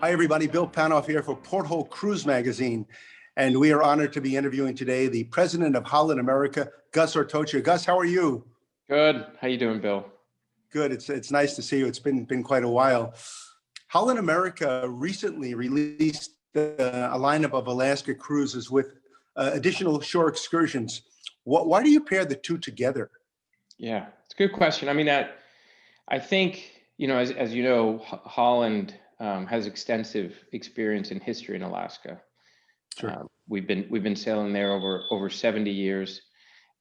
Hi, everybody. Bill Panoff here for Porthole Cruise Magazine. And we are honored to be interviewing today the president of Holland America, Gus Antorcha. Gus, how are you? Good. How you doing, Bill? Good. It's nice to see you. It's been quite a while. Holland America recently released a lineup of Alaska cruises with additional shore excursions. Why do you pair the two together? Yeah, it's a good question. I mean, I think, as you know, Holland has extensive experience and history in Alaska. Sure. We've been sailing there over 70 years.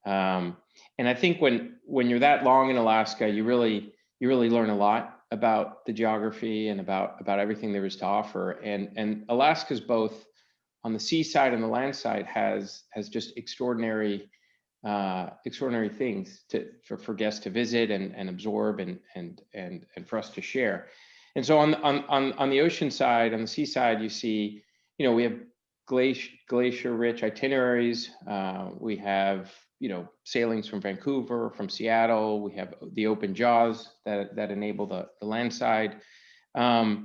And I think when you're that long in Alaska, you really learn a lot about the geography and about everything there is to offer. And Alaska's both on the seaside and the land side has just extraordinary things for guests to visit and absorb and for us to share. And so on the ocean side, on the seaside, you see, we have glacier rich itineraries. We have, sailings from Vancouver, from Seattle. We have the open jaws that enable the land side. But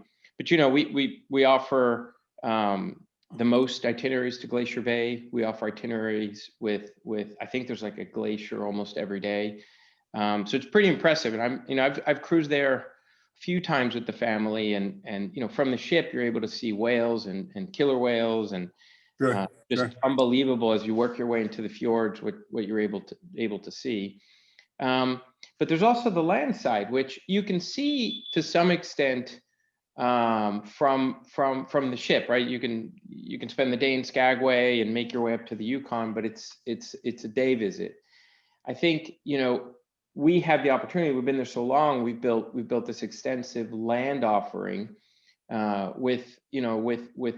we offer the most itineraries to Glacier Bay. We offer itineraries with I think there's like a glacier almost every day. So it's pretty impressive. And I've cruised there a few times with the family, and from the ship you're able to see whales and killer whales and just unbelievable as you work your way into the fjords what you're able to see. But there's also the land side, which you can see to some extent from the ship, right? You can spend the day in Skagway and make your way up to the Yukon, but it's a day visit. I think we have the opportunity. We've been there so long. We've built this extensive land offering with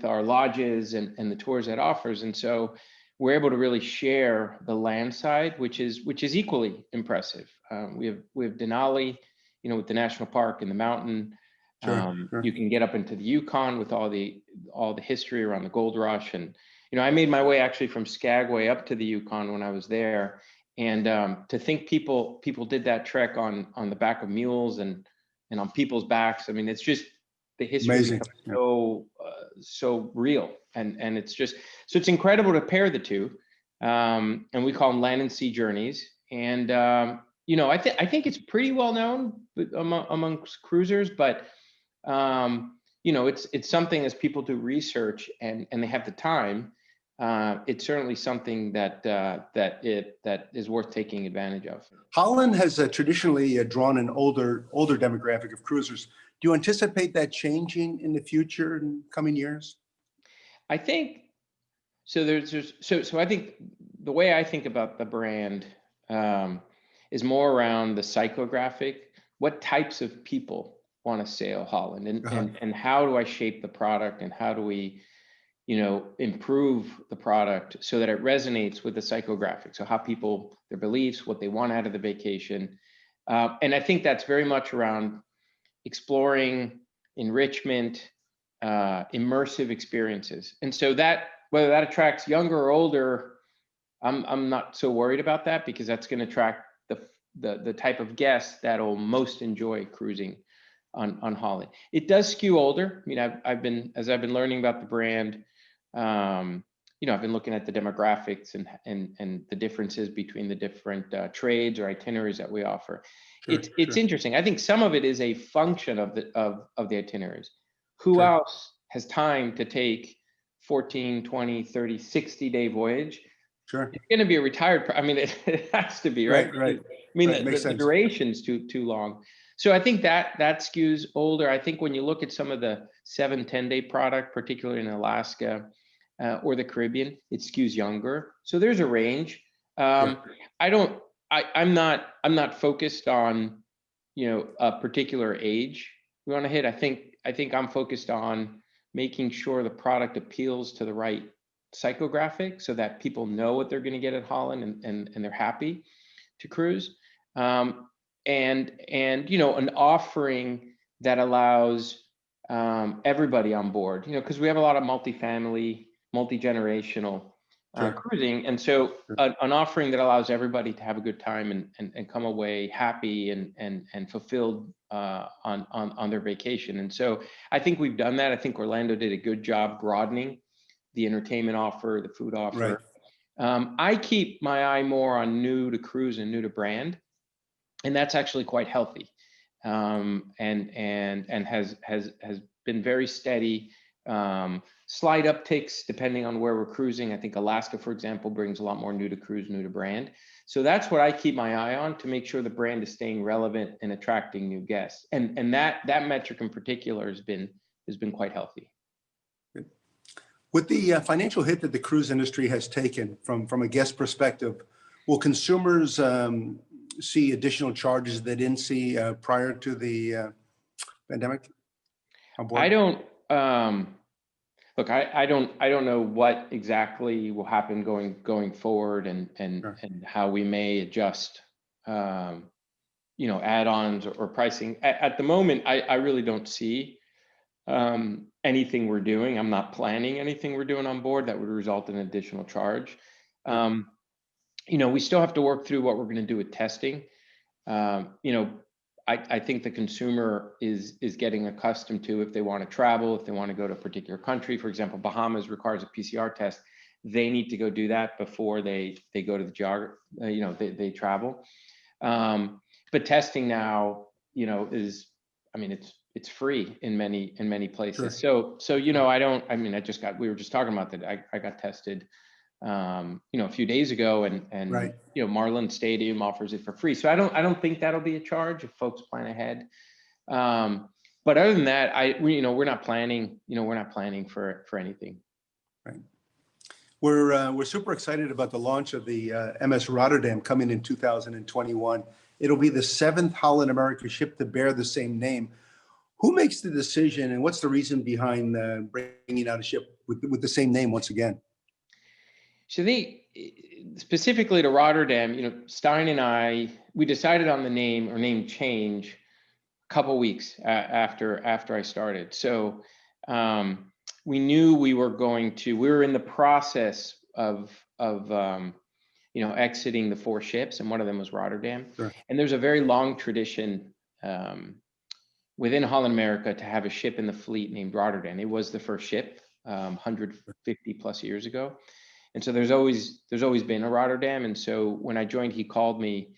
our lodges and the tours that offers, and so we're able to really share the land side, which is equally impressive. We have Denali, with the national park and the mountain. Sure. You can get up into the Yukon with all the history around the gold rush, and I made my way actually from Skagway up to the Yukon when I was there, and to think people did that trek on the back of mules and on people's backs. I mean, it's just the history amazing. So real, and it's just so it's incredible to pair the two, and we call them land and sea journeys. And I think it's pretty well known amongst cruisers, but it's something as people do research and they have the time, it's certainly something that is worth taking advantage of. Holland has traditionally drawn an older demographic of cruisers. Do you anticipate that changing in the future in coming years? I think so. So I think the way I think about the brand is more around the psychographic. What types of people want to sail Holland, and how do I shape the product, and how do we improve the product so that it resonates with the psychographic? So how people, their beliefs, what they want out of the vacation. And I think that's very much around exploring, enrichment, immersive experiences. And so that, whether that attracts younger or older, I'm not so worried about that, because that's going to attract the type of guests that'll most enjoy cruising on Holland. It does skew older. I mean, I've been learning about the brand, I've been looking at the demographics and the differences between the different trades or itineraries that we offer. It's interesting. I think some of it is a function of the itineraries. Who else has time to take 14, 20, 30, 60-day voyage? Sure. It's going to be a retired, I mean, it has to be, right? Right. I mean, the duration's too long. So I think that skews older. I think when you look at some of the 7-10 day product, particularly in Alaska or the Caribbean, it skews younger. So there's a range. I'm not focused on a particular age we want to hit. I think I'm focused on making sure the product appeals to the right psychographic, so that people know what they're going to get at Holland and they're happy to cruise. And an offering that allows everybody on board, because we have a lot of multifamily, multi-generational Sure. cruising. And so an offering that allows everybody to have a good time and come away happy and fulfilled on their vacation. And so I think we've done that. I think Orlando did a good job broadening the entertainment offer, the food offer. Right. I keep my eye more on new to cruise and new to brand, and that's actually quite healthy, and has been very steady. Slight upticks depending on where we're cruising. I think Alaska, for example, brings a lot more new to cruise, new to brand. So that's what I keep my eye on to make sure the brand is staying relevant and attracting new guests. And that metric in particular has been quite healthy. With the financial hit that the cruise industry has taken from a guest perspective, will consumers see additional charges they didn't see prior to the pandemic on board? I don't look. I don't know what exactly will happen going forward, and Sure. and how we may adjust, add-ons or pricing. At the moment, I really don't see anything we're doing. I'm not planning anything we're doing on board that would result in additional charge. We still have to work through what we're going to do with testing. I think the consumer is getting accustomed to, if they want to travel, if they want to go to a particular country, for example, Bahamas requires a PCR test. They need to go do that before they go to the they travel. But testing now, is, it's free in many places. Sure. So we were just talking about that. I got tested, a few days ago, and Right. Marlin Stadium offers it for free. So I don't think that'll be a charge if folks plan ahead. But other than that, we're not planning for anything. Right. We're super excited about the launch of the MS Rotterdam coming in 2021. It'll be the 7th Holland America ship to bear the same name. Who makes the decision, and what's the reason behind bringing out a ship with the same name once again? So specifically to Rotterdam, Stein and I, we decided on the name or name change a couple weeks after I started. So we knew we were in the process of exiting the 4 ships, and one of them was Rotterdam. Sure. And there's a very long tradition within Holland America to have a ship in the fleet named Rotterdam. It was the first ship 150 plus years ago. And so there's always been a Rotterdam. And so when I joined, he called me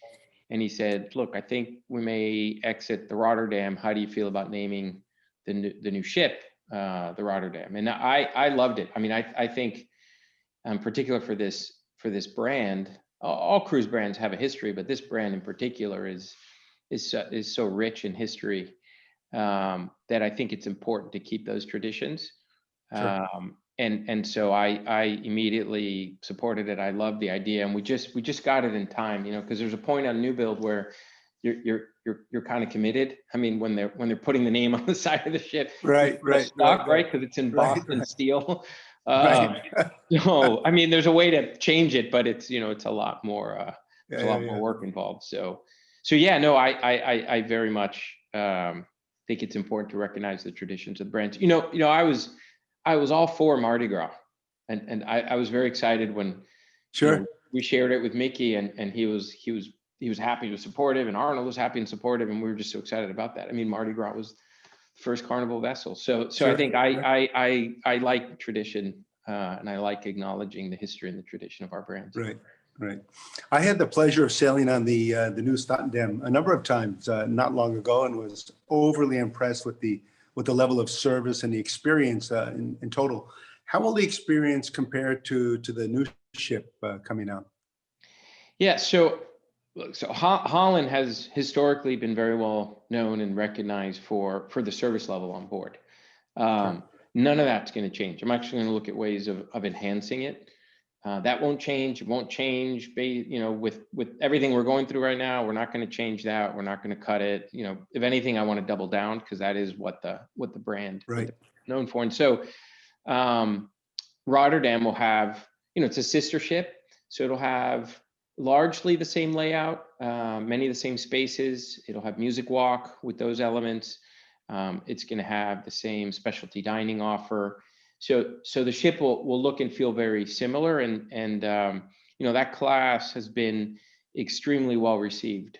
and he said, "Look, I think we may exit the Rotterdam. How do you feel about naming the new ship the Rotterdam?" And I loved it. I think, particular for this brand, all cruise brands have a history, but this brand in particular is so rich in history, that I think it's important to keep those traditions. Sure. And so I immediately supported it. I loved the idea, and we just got it in time, because there's a point on new build where you're kind of committed. When they're putting the name on the side of the ship, Right. stock, right? Because it's in Boston steel. Right. So there's a way to change it, but it's a lot more more work involved. So yeah, no, I very much think it's important to recognize the traditions of the brands. I was all for Mardi Gras, and I was very excited when Sure. we shared it with Mickey, and he was happy, he was supportive, and Arnold was happy and supportive, and we were just so excited about that. Mardi Gras was the first carnival vessel, so Sure. I think I like tradition, and I like acknowledging the history and the tradition of our brands. Right. I had the pleasure of sailing on the new Rotterdam a number of times not long ago, and was overly impressed with the level of service and the experience in total. How will the experience compare to the new ship coming out? Yeah, so Holland has historically been very well known and recognized for the service level on board. Sure. None of that's going to change. I'm actually going to look at ways of enhancing it. That won't change. It won't change. With everything we're going through right now, we're not going to change that. We're not going to cut it. If anything, I want to double down, because that is what the brand is known for. And so Rotterdam will have, it's a sister ship, so it'll have largely the same layout, many of the same spaces. It'll have music walk with those elements. It's going to have the same specialty dining offer. So the ship will look and feel very similar, and you know, that class has been extremely well received,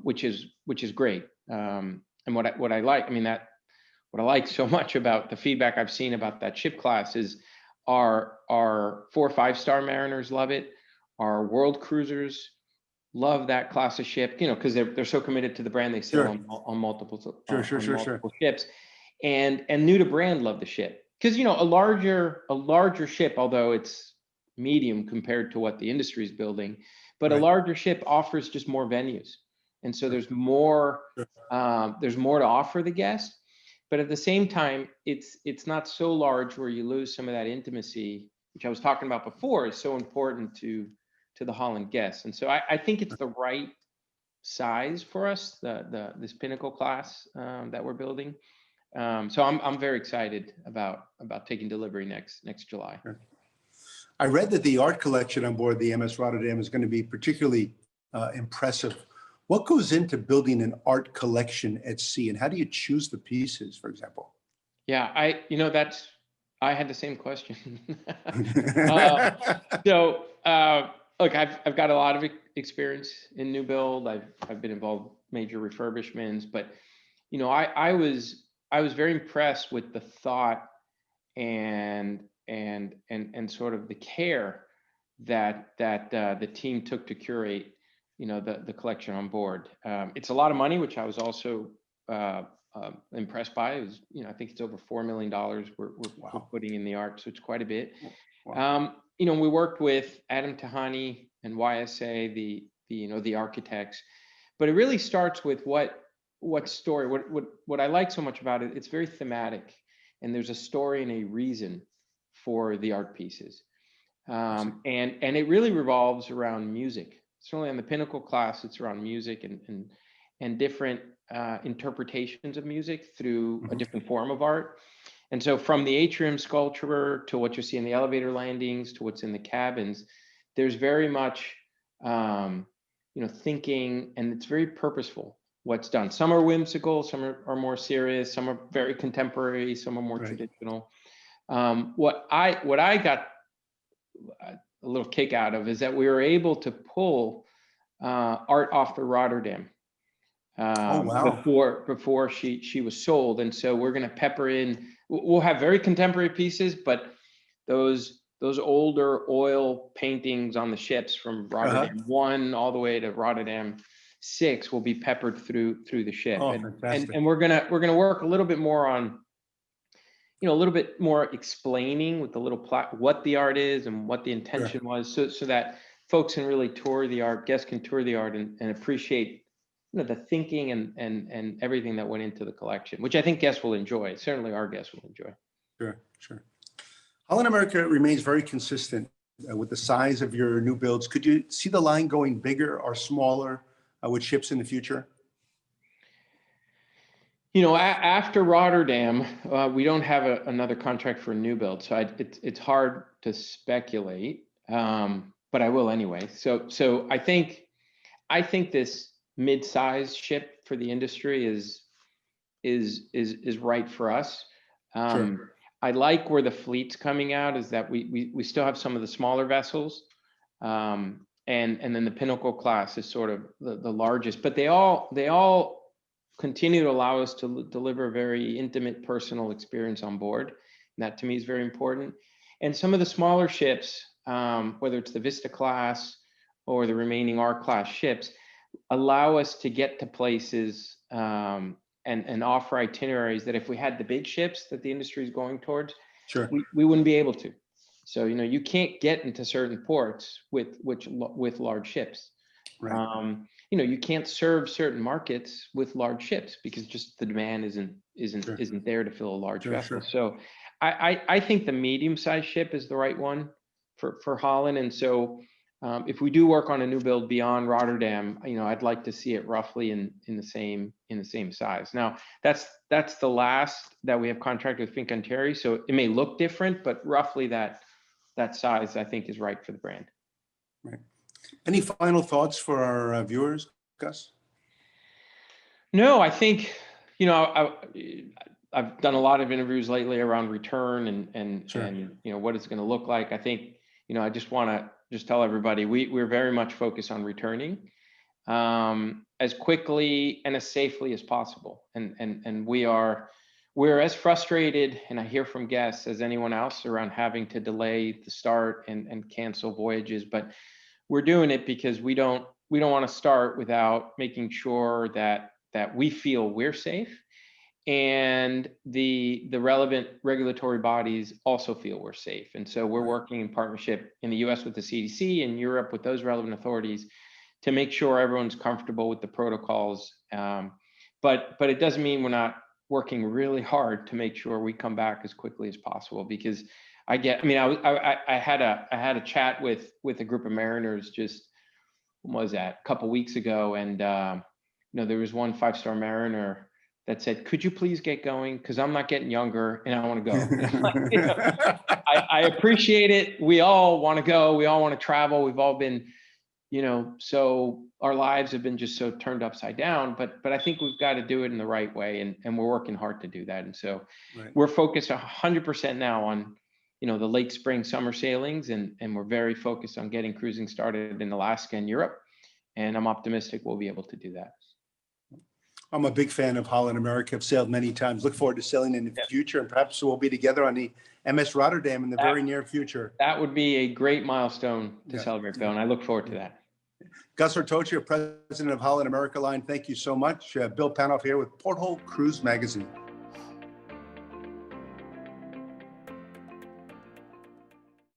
which is great. And what I like, I mean, what I like so much about the feedback I've seen about that ship class is our 4 or 5-star mariners love it. Our world cruisers love that class of ship, you know, because they're so committed to the brand. They sail on multiple multiple ships, and new to brand love the ship, because, you know, a larger ship, although it's medium compared to what the industry is building, but a larger ship offers just more venues, and so there's more to offer the guest. But at the same time, it's not so large where you lose some of that intimacy, which I was talking about before, is so important to the Holland guests. And so I think it's the right size for us, this Pinnacle class that we're building. So I'm very excited about taking delivery next July. I read that the art collection on board the MS Rotterdam is going to be particularly impressive. What goes into building an art collection at sea, and how do you choose the pieces, for example? Yeah, I had the same question. Look, I've got a lot of experience in new build. I've been involved in major refurbishments, but, you know, I was very impressed with the thought and sort of the care that the team took to curate, you know, the collection on board. It's a lot of money, which I was also impressed by. It was, you know, I think it's over $4 million we're putting in the art, so it's quite a bit. Wow. You know, we worked with Adam Tahani and YSA, the architects, but it really starts with what story. What I like so much about it, it's very thematic, and there's a story and a reason for the art pieces, and it really revolves around music. Certainly on the Pinnacle class, it's around music and different interpretations of music through a different form of art. And so from the atrium sculpture to what you see in the elevator landings to what's in the cabins, there's very much you know, thinking, and it's very purposeful what's done. Some are whimsical, some are more serious, some are very contemporary, some are more traditional. What I got a little kick out of is that we were able to pull art off the Rotterdam before she was sold, and so we're going to pepper in. We'll have very contemporary pieces, but those older oil paintings on the ships from Rotterdam 1 all the way to Rotterdam 6 will be peppered through the ship. And we're gonna work a little bit more on, you know, a little bit more explaining with the little plot what the art is and what the intention was, so that folks can really tour the art, guests can tour the art and appreciate, you know, the thinking and everything that went into the collection, which I think guests will enjoy. Certainly our guests will enjoy. Sure. Holland America remains very consistent with the size of your new builds. Could you see the line going bigger or smaller with ships in the future? You know, after Rotterdam, we don't have another contract for a new build, so it's hard to speculate, but I will anyway. So I think this mid-sized ship for the industry is right for us. I like where the fleet's coming out, is that we still have some of the smaller vessels, and then the Pinnacle class is sort of the largest, but they all continue to allow us to deliver a very intimate, personal experience on board. And that to me is very important. And some of the smaller ships, whether it's the Vista class or the remaining R class ships, allow us to get to places and offer itineraries that if we had the big ships that the industry is going towards, we wouldn't be able to. So, you know, you can't get into certain ports with large ships. You know, you can't serve certain markets with large ships because just the demand isn't there to fill a large vessel. So I think the medium-sized ship is the right one for Holland. And so if we do work on a new build beyond Rotterdam, you know, I'd like to see it roughly in the same size. Now that's the last that we have contracted with Fincantieri, so it may look different, but roughly that size I think is right for the brand. Right. Any final thoughts for our viewers, Gus? No, I think, you know, I've done a lot of interviews lately around return Sure. and what it's going to look like. I think I just want to just tell everybody we're very much focused on returning as quickly and as safely as possible, and we're as frustrated, and I hear from guests, as anyone else around having to delay the start and cancel voyages, but we're doing it because we don't want to start without making sure that we feel we're safe, and the relevant regulatory bodies also feel we're safe. And so we're working in partnership in the US with the CDC, and Europe with those relevant authorities to make sure everyone's comfortable with the protocols. But it doesn't mean we're not working really hard to make sure we come back as quickly as possible, because I had a chat with a group of mariners just, when was that, a couple weeks ago, and there was one 5-star mariner that said, "Could you please get going? Because I'm not getting younger and I want to go." And I'm like, I appreciate it. We all want to go. We all want to travel. We've all been, so our lives have been just so turned upside down. But I think we've got to do it in the right way, and we're working hard to do that. And so we're focused 100% now on the late spring, summer sailings, and we're very focused on getting cruising started in Alaska and Europe. And I'm optimistic we'll be able to do that. I'm a big fan of Holland America. I've sailed many times. Look forward to sailing in the future, and perhaps we'll be together on the MS Rotterdam in the very near future. That would be a great milestone to celebrate, Bill, and I look forward to that. Gus Antorcha, President of Holland America Line, thank you so much. Bill Panoff here with Porthole Cruise Magazine.